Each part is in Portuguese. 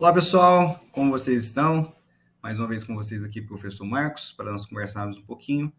Olá, pessoal, como vocês estão? Mais uma vez com vocês aqui, professor Marcos, para nós conversarmos um pouquinho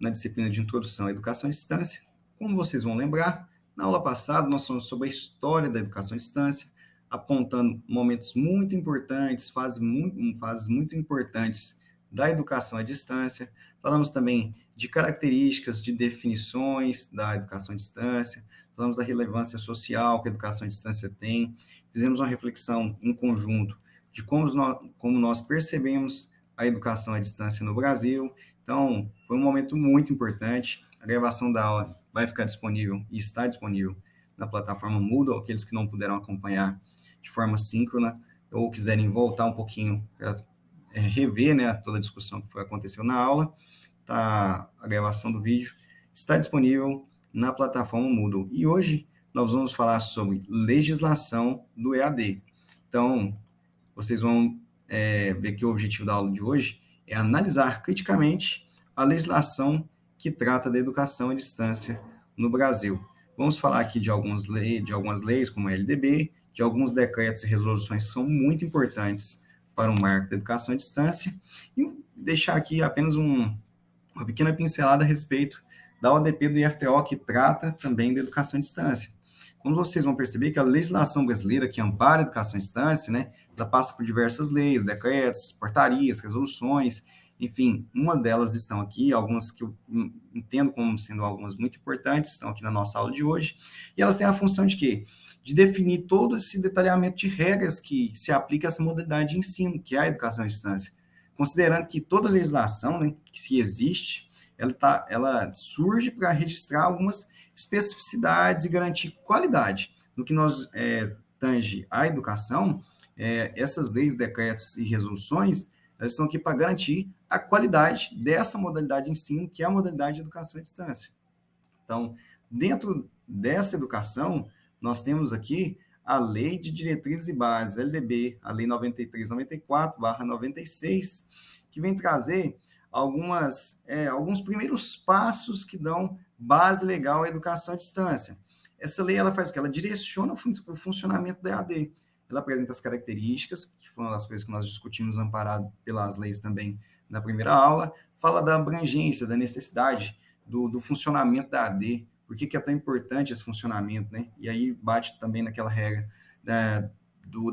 na disciplina de Introdução à Educação à Distância. Como vocês vão lembrar, na aula passada nós falamos sobre a história da educação à distância, apontando momentos muito importantes, fases muito importantes da educação à distância. Falamos também de características, de definições da educação à distância, falamos da relevância social que a educação à distância tem, fizemos uma reflexão em conjunto de como nós percebemos a educação à distância no Brasil. Então, foi um momento muito importante. A gravação da aula vai ficar disponível e está disponível na plataforma Moodle, aqueles que não puderam acompanhar de forma síncrona ou quiserem voltar um pouquinho para rever, né, toda a discussão que aconteceu na aula, tá, a gravação do vídeo está disponível na plataforma Moodle. E hoje nós vamos falar sobre legislação do EAD. Então, vocês vão ver que o objetivo da aula de hoje é analisar criticamente a legislação que trata da educação à distância no Brasil. Vamos falar aqui de algumas leis, como a LDB, de alguns decretos e resoluções que são muito importantes para o marco da educação à distância, e deixar aqui apenas uma pequena pincelada a respeito da ODP do IFTO, que trata também da educação à distância. Como vocês vão perceber que a legislação brasileira que ampara a educação à distância, né, ela passa por diversas leis, decretos, portarias, resoluções, enfim, uma delas estão aqui, algumas que eu entendo como sendo algumas muito importantes, estão aqui na nossa aula de hoje, e elas têm a função de quê? De definir todo esse detalhamento de regras que se aplica a essa modalidade de ensino, que é a educação à distância. Considerando que toda legislação, né, que se existe, ela surge para registrar algumas especificidades e garantir qualidade. No que nós tange à educação, essas leis, decretos e resoluções, elas estão aqui para garantir a qualidade dessa modalidade de ensino, que é a modalidade de educação à distância. Então, dentro dessa educação, nós temos aqui a Lei de Diretrizes e Bases, LDB, a Lei 9394/96, que vem trazer alguns primeiros passos que dão base legal à educação à distância. Essa lei ela faz o que? Ela direciona o funcionamento da EAD. Ela apresenta as características, que foram as coisas que nós discutimos amparado pelas leis também na primeira aula, fala da abrangência, da necessidade do funcionamento da AD, por que é tão importante esse funcionamento, né? E aí bate também naquela regra da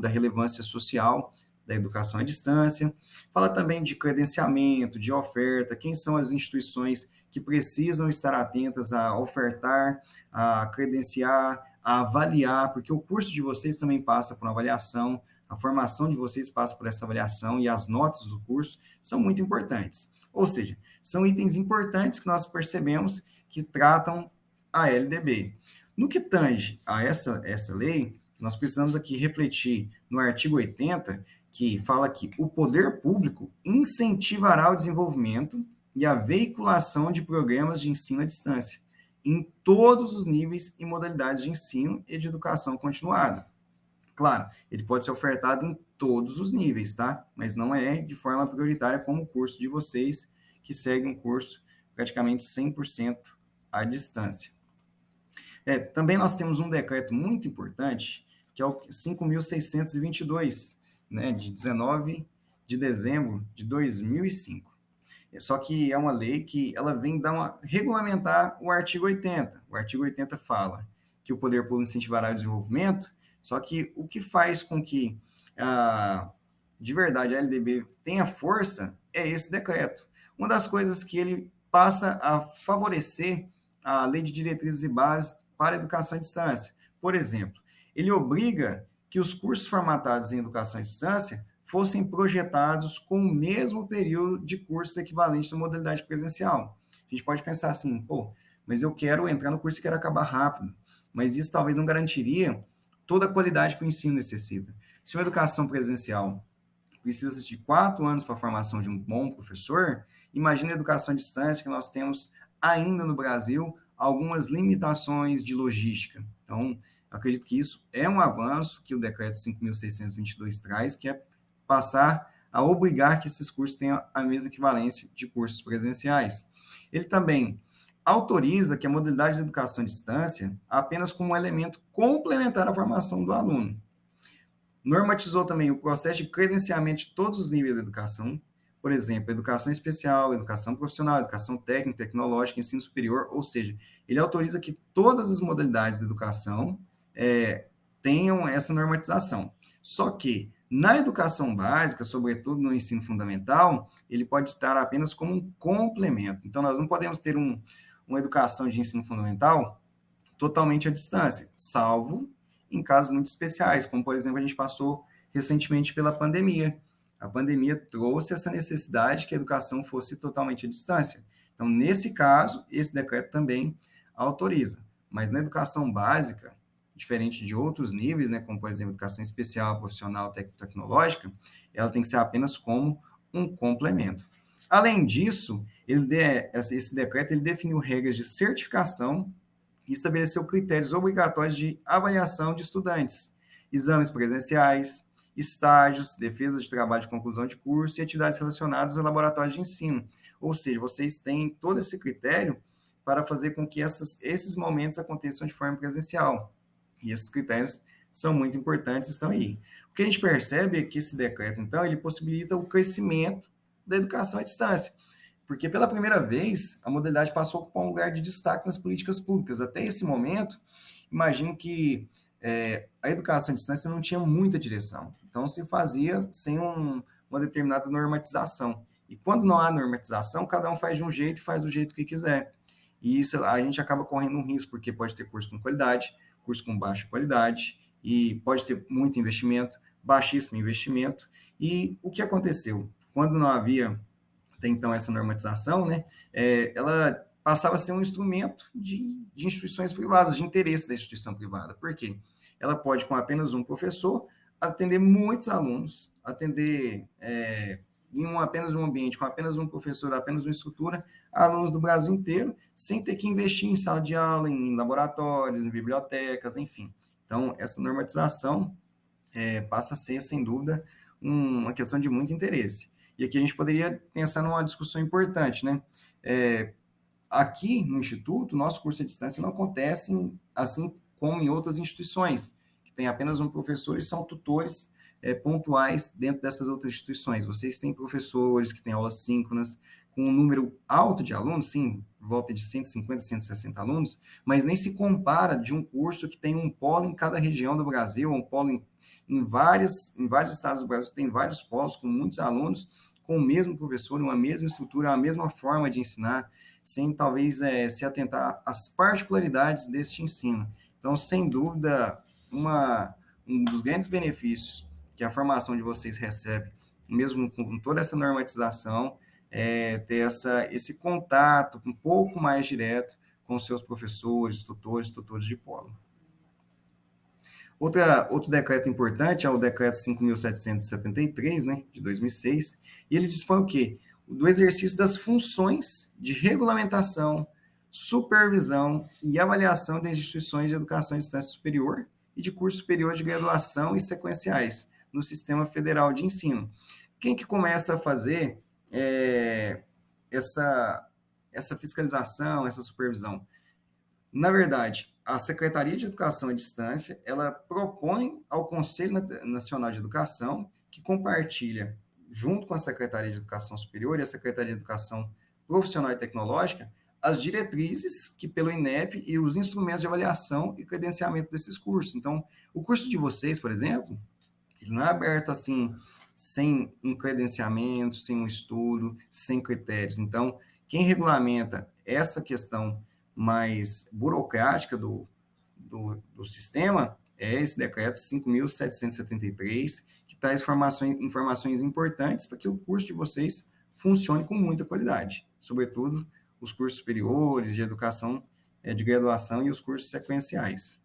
relevância social da educação à distância, fala também de credenciamento, de oferta, quem são as instituições que precisam estar atentas a ofertar, a credenciar, a avaliar, porque o curso de vocês também passa por uma avaliação, a formação de vocês passa por essa avaliação e as notas do curso são muito importantes. Ou seja, são itens importantes que nós percebemos que tratam a LDB. No que tange a essa lei, nós precisamos aqui refletir no artigo 80, que fala que o poder público incentivará o desenvolvimento e a veiculação de programas de ensino à distância, em todos os níveis e modalidades de ensino e de educação continuada. Claro, ele pode ser ofertado em todos os níveis, tá? Mas não é de forma prioritária como o curso de vocês, que segue um curso praticamente 100% à distância. Também nós temos um decreto muito importante, que é o 5.622, né, de 19 de dezembro de 2005. Só que é uma lei que ela vem regulamentar o artigo 80. O artigo 80 fala que o poder público incentivará o desenvolvimento, só que o que faz com que, de verdade, a LDB tenha força é esse decreto. Uma das coisas que ele passa a favorecer a Lei de Diretrizes e Bases para a Educação à Distância. Por exemplo, ele obriga que os cursos formatados em educação à distância fossem projetados com o mesmo período de cursos equivalente na modalidade presencial. A gente pode pensar assim, mas eu quero entrar no curso e quero acabar rápido. Mas isso talvez não garantiria toda a qualidade que o ensino necessita. Se uma educação presencial precisa de 4 anos para a formação de um bom professor, imagina a educação à distância que nós temos ainda no Brasil algumas limitações de logística. Então, acredito que isso é um avanço que o decreto 5.622 traz, que é passar a obrigar que esses cursos tenham a mesma equivalência de cursos presenciais. Ele também autoriza que a modalidade de educação à distância apenas como um elemento complementar à formação do aluno. Normatizou também o processo de credenciamento de todos os níveis da educação, por exemplo, educação especial, educação profissional, educação técnica, tecnológica, ensino superior, ou seja, ele autoriza que todas as modalidades de educação tenham essa normatização. Só que, na educação básica, sobretudo no ensino fundamental, ele pode estar apenas como um complemento. Então, nós não podemos ter uma educação de ensino fundamental totalmente à distância, salvo em casos muito especiais, como, por exemplo, a gente passou recentemente pela pandemia. A pandemia trouxe essa necessidade que a educação fosse totalmente à distância. Então, nesse caso, esse decreto também autoriza. Mas na educação básica, diferente de outros níveis, né, como, por exemplo, educação especial, profissional, tecnológica, ela tem que ser apenas como um complemento. Além disso, esse decreto ele definiu regras de certificação e estabeleceu critérios obrigatórios de avaliação de estudantes, exames presenciais, estágios, defesa de trabalho de conclusão de curso e atividades relacionadas a laboratórios de ensino. Ou seja, vocês têm todo esse critério para fazer com que esses momentos aconteçam de forma presencial. E esses critérios são muito importantes, estão aí. O que a gente percebe é que esse decreto, então, ele possibilita o crescimento da educação à distância, porque pela primeira vez a modalidade passou a ocupar um lugar de destaque nas políticas públicas. Até esse momento, imagino que a educação à distância não tinha muita direção, então se fazia sem uma determinada normatização. E quando não há normatização, cada um faz de um jeito e faz do jeito que quiser. E isso a gente acaba correndo um risco, porque pode ter curso com qualidade, curso com baixa qualidade, e pode ter muito investimento, baixíssimo investimento. E o que aconteceu? Quando não havia até então essa normatização, né, ela passava a ser um instrumento de instituições privadas, de interesse da instituição privada. Por quê? Ela pode, com apenas um professor, atender muitos alunos, atender apenas um ambiente, com apenas um professor, apenas uma estrutura, alunos do Brasil inteiro, sem ter que investir em sala de aula, em laboratórios, em bibliotecas, enfim. Então, essa normatização passa a ser, sem dúvida, uma questão de muito interesse. E aqui a gente poderia pensar numa discussão importante, né? Aqui no Instituto, o nosso curso à distância não acontece assim como em outras instituições, que tem apenas um professor e são tutores pontuais dentro dessas outras instituições. Vocês têm professores que têm aulas síncronas, com um número alto de alunos, sim, volta de 150, 160 alunos, mas nem se compara de um curso que tem um polo em cada região do Brasil, um polo em vários estados do Brasil, tem vários polos com muitos alunos, com o mesmo professor, uma mesma estrutura, a mesma forma de ensinar, sem talvez se atentar às particularidades deste ensino. Então, sem dúvida, um dos grandes benefícios que a formação de vocês recebe, mesmo com toda essa normatização, é ter esse contato um pouco mais direto com seus professores, tutores de polo. Outro decreto importante é o decreto 5.773, né, de 2006, e ele dispõe o quê? Do exercício das funções de regulamentação, supervisão e avaliação das instituições de educação à distância superior e de curso superior de graduação e sequenciais no Sistema Federal de Ensino. Quem que começa a fazer essa fiscalização, essa supervisão? Na verdade, a Secretaria de Educação à Distância, ela propõe ao Conselho Nacional de Educação, que compartilha, junto com a Secretaria de Educação Superior e a Secretaria de Educação Profissional e Tecnológica, as diretrizes que pelo INEP e os instrumentos de avaliação e credenciamento desses cursos. Então, o curso de vocês, por exemplo, ele não é aberto assim, sem um credenciamento, sem um estudo, sem critérios. Então, quem regulamenta essa questão mais burocrática do sistema é esse decreto 5.773, que traz informações importantes para que o curso de vocês funcione com muita qualidade, sobretudo os cursos superiores de educação de graduação e os cursos sequenciais.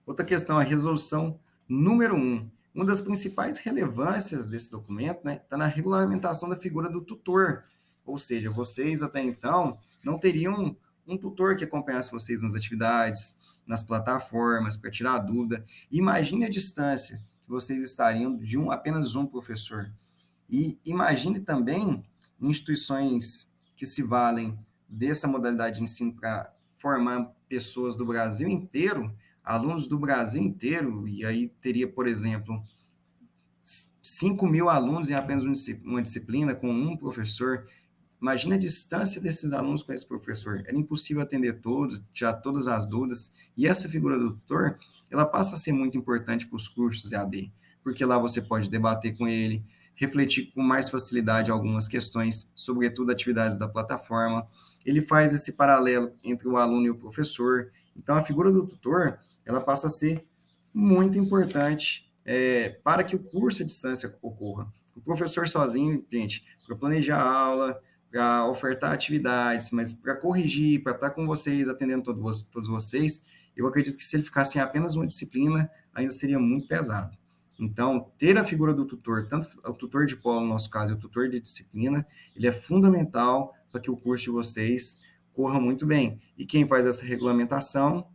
Outra questão, a resolução número 1. Uma das principais relevâncias desse documento, né, está na regulamentação da figura do tutor, ou seja, vocês até então não teriam um tutor que acompanhasse vocês nas atividades, nas plataformas, para tirar a dúvida. Imagine a distância que vocês estariam de apenas um professor. E imagine também instituições que se valem dessa modalidade de ensino para formar pessoas do Brasil inteiro, alunos do Brasil inteiro, e aí teria, por exemplo, 5.000 alunos em apenas uma disciplina, com um professor. Imagina a distância desses alunos com esse professor. Era impossível atender todos, tirar todas as dúvidas. E essa figura do tutor, ela passa a ser muito importante para os cursos EAD, porque lá você pode debater com ele, refletir com mais facilidade algumas questões, sobretudo atividades da plataforma. Ele faz esse paralelo entre o aluno e o professor. Então, a figura do tutor, ela passa a ser muito importante para que o curso à distância ocorra. O professor sozinho, gente, para planejar a aula, para ofertar atividades, mas para corrigir, para estar com vocês, atendendo todos vocês, eu acredito que se ele ficasse em apenas uma disciplina, ainda seria muito pesado. Então, ter a figura do tutor, tanto o tutor de polo, no nosso caso, e o tutor de disciplina, ele é fundamental para que o curso de vocês corra muito bem. E quem faz essa regulamentação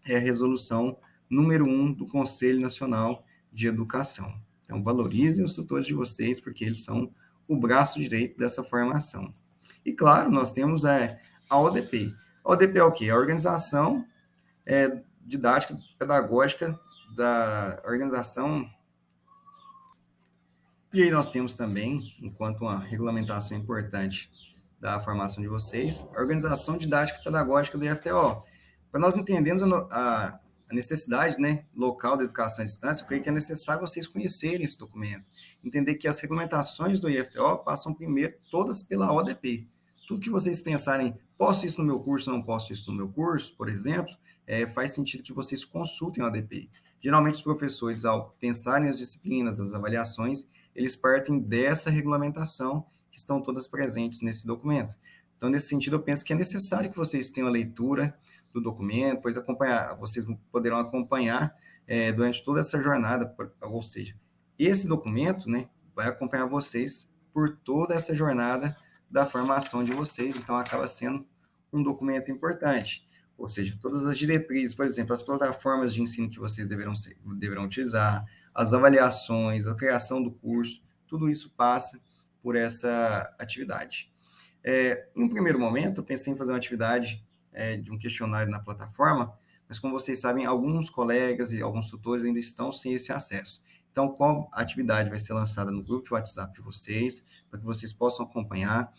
é a resolução número 1 do Conselho Nacional de Educação. Então, valorizem os tutores de vocês, porque eles são o braço direito dessa formação. E, claro, nós temos a ODP. A ODP é o quê? A Organização Didática Pedagógica da Organização. E aí nós temos também, enquanto uma regulamentação importante da formação de vocês, a Organização Didática Pedagógica do IFTO. Para nós entendermos a necessidade, né, local da educação à distância, eu creio que é necessário vocês conhecerem esse documento. Entender que as regulamentações do IFTO passam primeiro todas pela ODP. Tudo que vocês pensarem, posso isso no meu curso, não posso isso no meu curso, por exemplo, faz sentido que vocês consultem a ODP. Geralmente os professores, ao pensarem as disciplinas, as avaliações, eles partem dessa regulamentação que estão todas presentes nesse documento. Então, nesse sentido, eu penso que é necessário que vocês tenham a leitura do documento, pois vocês poderão acompanhar durante toda essa jornada, ou seja, esse documento, né, vai acompanhar vocês por toda essa jornada da formação de vocês, então acaba sendo um documento importante, ou seja, todas as diretrizes, por exemplo, as plataformas de ensino que vocês deverão utilizar, as avaliações, a criação do curso, tudo isso passa por essa atividade. Em um primeiro momento, eu pensei em fazer uma atividade de um questionário na plataforma, mas como vocês sabem, alguns colegas e alguns tutores ainda estão sem esse acesso. Então, qual atividade vai ser lançada no grupo de WhatsApp de vocês, para que vocês possam acompanhar.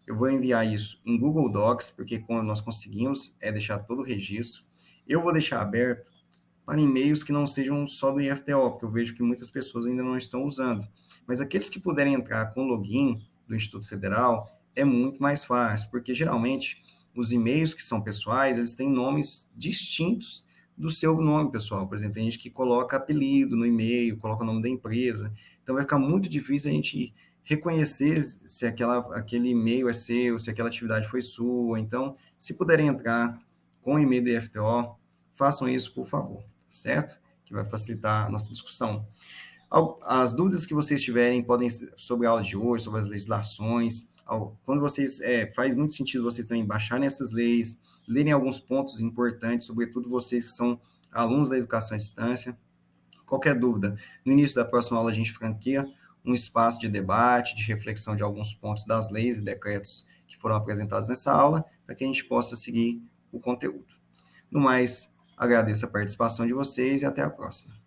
Eu vou enviar isso em Google Docs, porque quando nós conseguimos deixar todo o registro, eu vou deixar aberto para e-mails que não sejam só do IFTO, porque eu vejo que muitas pessoas ainda não estão usando. Mas aqueles que puderem entrar com login do Instituto Federal, é muito mais fácil, porque geralmente os e-mails que são pessoais, eles têm nomes distintos do seu nome pessoal. Por exemplo, tem gente que coloca apelido no e-mail, coloca o nome da empresa. Então, vai ficar muito difícil a gente reconhecer se aquele e-mail é seu, se aquela atividade foi sua. Então, se puderem entrar com o e-mail do IFTO, façam isso, por favor, certo? Que vai facilitar a nossa discussão. As dúvidas que vocês tiverem podem ser sobre a aula de hoje, sobre as legislações. Quando vocês, faz muito sentido vocês também baixarem essas leis, lerem alguns pontos importantes, sobretudo vocês que são alunos da educação à distância. Qualquer dúvida, no início da próxima aula a gente franqueia um espaço de debate, de reflexão de alguns pontos das leis e decretos que foram apresentados nessa aula, para que a gente possa seguir o conteúdo. No mais, agradeço a participação de vocês e até a próxima.